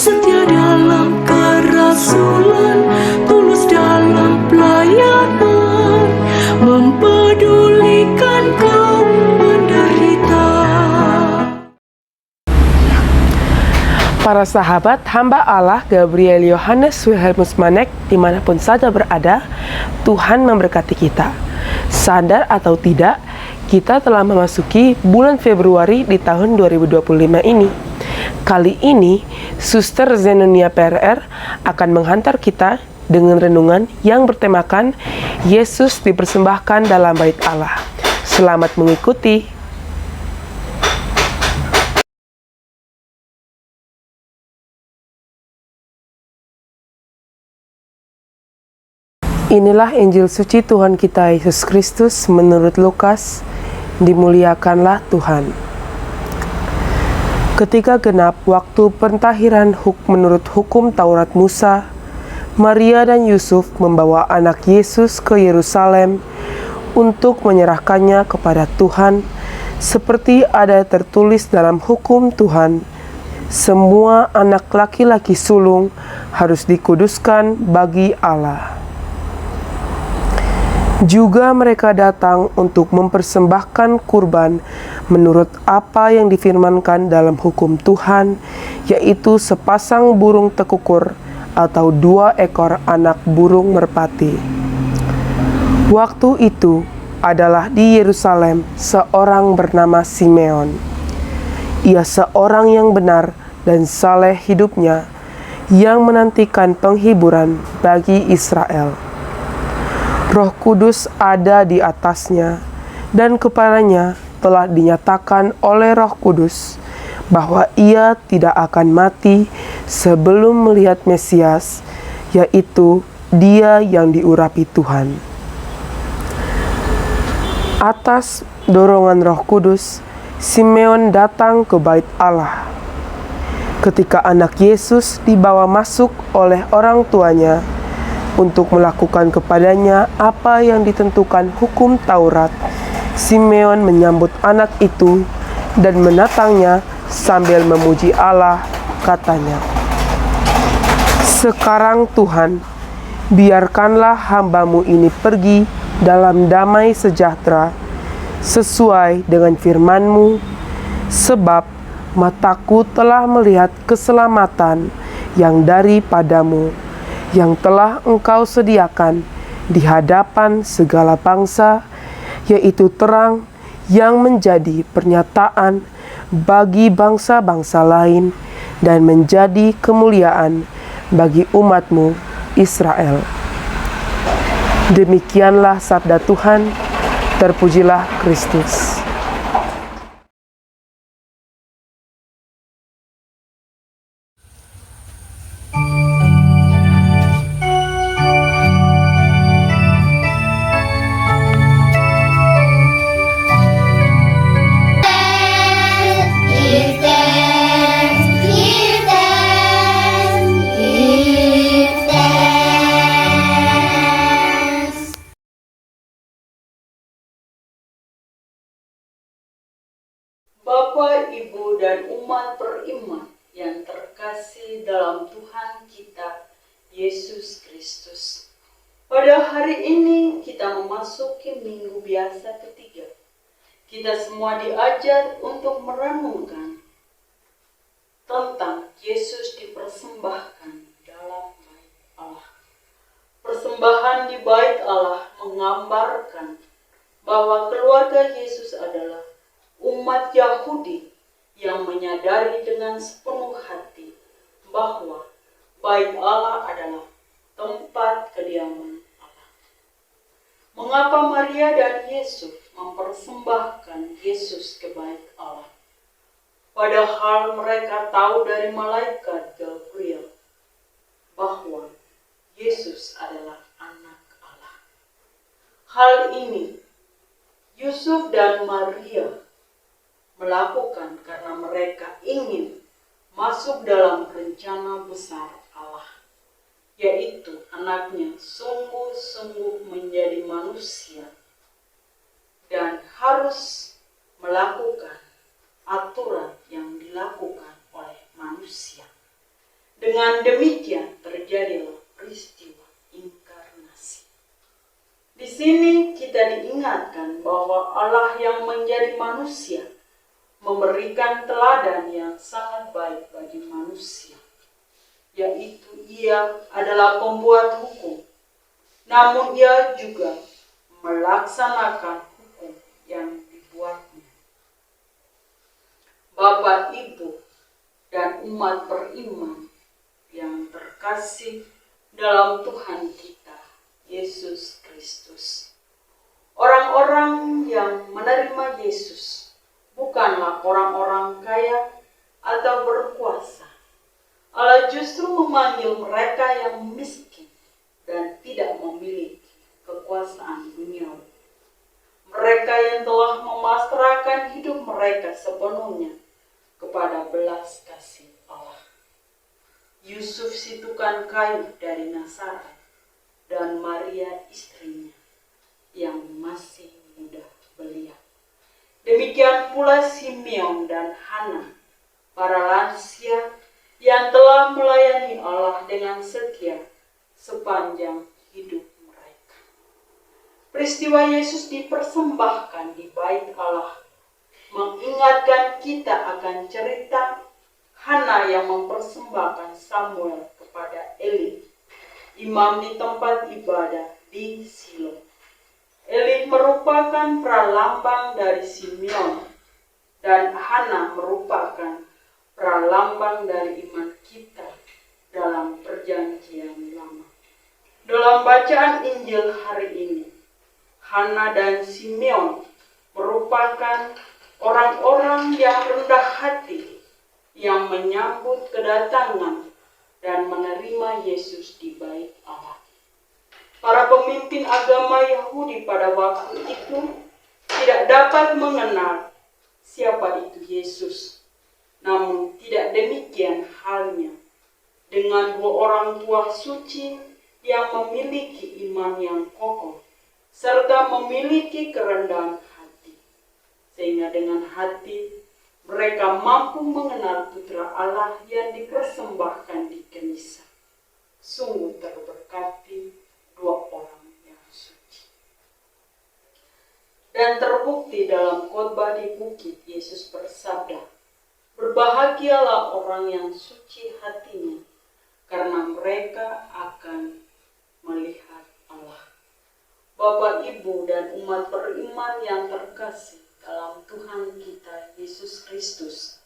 setia dalam kerasulan, tulus dalam pelayanan, mempedulikan kaum menderita. Para sahabat hamba Allah Gabriel Yohanes Wilhelmus Manek dimanapun saja berada, Tuhan memberkati kita. Sadar atau tidak, kita telah memasuki bulan Februari di tahun 2025 ini. Kali ini, Suster Zenonia PRR akan menghantar kita dengan renungan yang bertemakan Yesus dipersembahkan dalam bait Allah. Selamat mengikuti. Inilah Injil suci Tuhan kita Yesus Kristus menurut Lukas. Dimuliakanlah Tuhan. Ketika genap waktu pentahiran menurut hukum Taurat Musa, Maria dan Yusuf membawa anak Yesus ke Yerusalem untuk menyerahkannya kepada Tuhan, seperti ada tertulis dalam hukum Tuhan. Semua anak laki-laki sulung harus dikuduskan bagi Allah. Juga mereka datang untuk mempersembahkan kurban menurut apa yang difirmankan dalam hukum Tuhan, yaitu sepasang burung tekukur atau 2 ekor anak burung merpati. Waktu itu adalah di Yerusalem seorang bernama Simeon. Ia seorang yang benar dan saleh hidupnya, yang menantikan penghiburan bagi Israel. Roh Kudus ada di atasnya, dan kepadanya telah dinyatakan oleh Roh Kudus bahwa ia tidak akan mati sebelum melihat Mesias, yaitu Dia yang diurapi Tuhan. Atas dorongan Roh Kudus, Simeon datang ke bait Allah. Ketika anak Yesus dibawa masuk oleh orang tuanya untuk melakukan kepadanya apa yang ditentukan hukum Taurat, Simeon menyambut anak itu dan menatangnya sambil memuji Allah, katanya, "Sekarang Tuhan, biarkanlah hamba-Mu ini pergi dalam damai sejahtera, sesuai dengan firman-Mu, sebab mataku telah melihat keselamatan yang daripadamu, yang telah Engkau sediakan di hadapan segala bangsa, yaitu terang yang menjadi pernyataan bagi bangsa-bangsa lain dan menjadi kemuliaan bagi umat-Mu Israel." Demikianlah sabda Tuhan, terpujilah Kristus. Bapak, Ibu, dan umat beriman yang terkasih dalam Tuhan kita, Yesus Kristus. Pada hari ini kita memasuki minggu biasa ketiga. Kita semua diajar untuk merenungkan tentang Yesus dipersembahkan dalam bait Allah. Persembahan di bait Allah menggambarkan bahwa keluarga Yesus adalah umat Yahudi yang menyadari dengan sepenuh hati bahwa bait Allah adalah tempat kediaman Allah. Mengapa Maria dan Yusuf mempersembahkan Yesus ke bait Allah? Padahal mereka tahu dari malaikat Gabriel bahwa Yesus adalah anak Allah. Hal ini Yusuf dan Maria melakukan karena mereka ingin masuk dalam rencana besar Allah, yaitu anaknya sungguh-sungguh menjadi manusia dan harus melakukan aturan yang dilakukan oleh manusia. Dengan demikian terjadilah peristiwa inkarnasi. Di sini kita diingatkan bahwa Allah yang menjadi manusia memberikan teladan yang sangat baik bagi manusia, yaitu Ia adalah pembuat hukum, namun Ia juga melaksanakan hukum yang dibuatnya. Bapak, Ibu, dan umat beriman yang terkasih dalam Tuhan kita, Yesus Kristus. Orang-orang yang menerima Yesus bukanlah orang-orang kaya atau berkuasa. Allah justru memanggil mereka yang miskin dan tidak memiliki kekuasaan duniawi. Mereka yang telah memasrahkan hidup mereka sepenuhnya kepada belas kasih Allah. Yusuf si tukang kayu dari Nazaret dan Maria istrinya yang masih muda belia. Demikian pula Simeon dan Hana, para lansia yang telah melayani Allah dengan setia sepanjang hidup mereka. Peristiwa Yesus dipersembahkan di bait Allah mengingatkan kita akan cerita Hana yang mempersembahkan Samuel kepada Eli, imam di tempat ibadah di Silo. Eli merupakan pralambang dari Simeon, dan Hana merupakan pralambang dari iman kita dalam perjanjian lama. Dalam bacaan Injil hari ini, Hana dan Simeon merupakan orang-orang yang rendah hati yang menyambut kedatangan dan menerima Yesus di bait Allah. Para pemimpin agama Yahudi pada waktu itu tidak dapat mengenal siapa itu Yesus. Namun tidak demikian halnya dengan dua orang tua suci yang memiliki iman yang kokoh serta memiliki kerendahan hati. Sehingga dengan hati mereka mampu mengenal Putra Allah yang dipersembahkan di Kenisa. Sungguh terberkati dua orang yang suci. Dan terbukti dalam khotbah di bukit, Yesus bersabda, "Berbahagialah orang yang suci hatinya, karena mereka akan melihat Allah." Bapak, Ibu, dan umat beriman yang terkasih dalam Tuhan kita Yesus Kristus.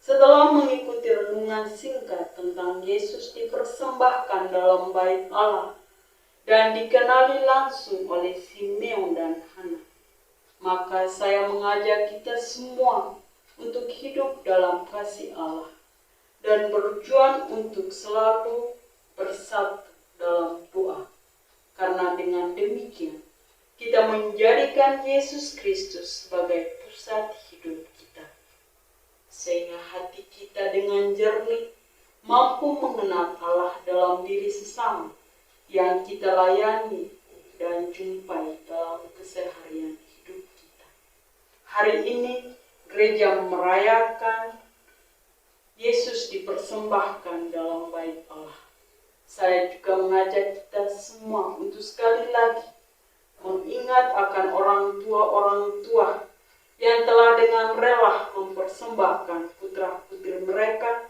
Setelah mengikuti renungan singkat tentang Yesus dipersembahkan dalam bait Allah dan dikenali langsung oleh Simeon dan Hana, maka saya mengajak kita semua untuk hidup dalam kasih Allah dan berjuang untuk selalu bersatu dalam doa. Karena dengan demikian kita menjadikan Yesus Kristus sebagai pusat hidup kita, sehingga hati kita dengan jernih mampu mengenal Allah dalam diri sesama yang kita layani dan jumpai dalam keseharian hidup kita. Hari ini gereja merayakan Yesus dipersembahkan dalam bait Allah. Saya juga mengajak kita semua untuk sekali lagi mengingat akan orang tua yang telah dengan rela mempersembahkan putra-putri mereka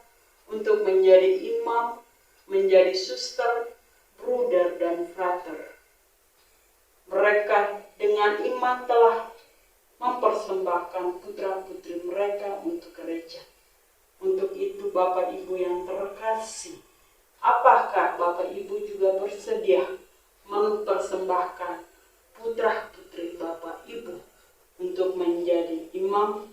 untuk menjadi imam, menjadi suster, bruder, dan frater. Mereka dengan iman telah mempersembahkan putra-putri mereka untuk gereja. Untuk itu, Bapak Ibu yang terkasih, apakah Bapak Ibu juga bersedia mempersembahkan putra-putri Bapak Ibu untuk menjadi imam,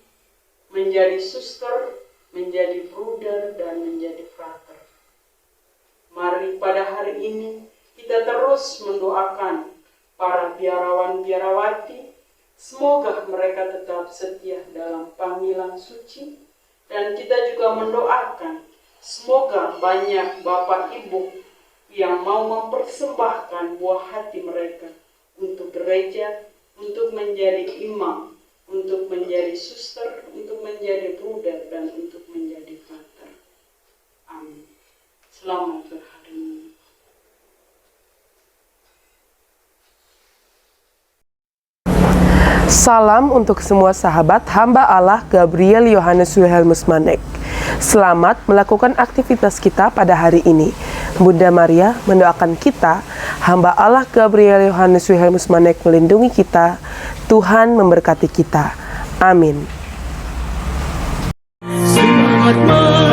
menjadi suster, menjadi bruder, dan menjadi frater? Mari pada hari ini kita terus mendoakan para biarawan-biarawati, semoga mereka tetap setia dalam panggilan suci, dan kita juga mendoakan semoga banyak Bapak Ibu yang mau mempersembahkan buah hati mereka untuk gereja, untuk menjadi imam, untuk menjadi suster, untuk menjadi bruder, dan untuk menjadi frater. Amin. Selamat berhari Minggu. Salam untuk semua sahabat hamba Allah Gabriel Yohanes Wilhelmus Manek. Selamat melakukan aktivitas kita pada hari ini. Bunda Maria mendoakan kita, hamba Allah Gabriel Yohanes Wilhelmus Manek melindungi kita, Tuhan memberkati kita. Amin. Selamat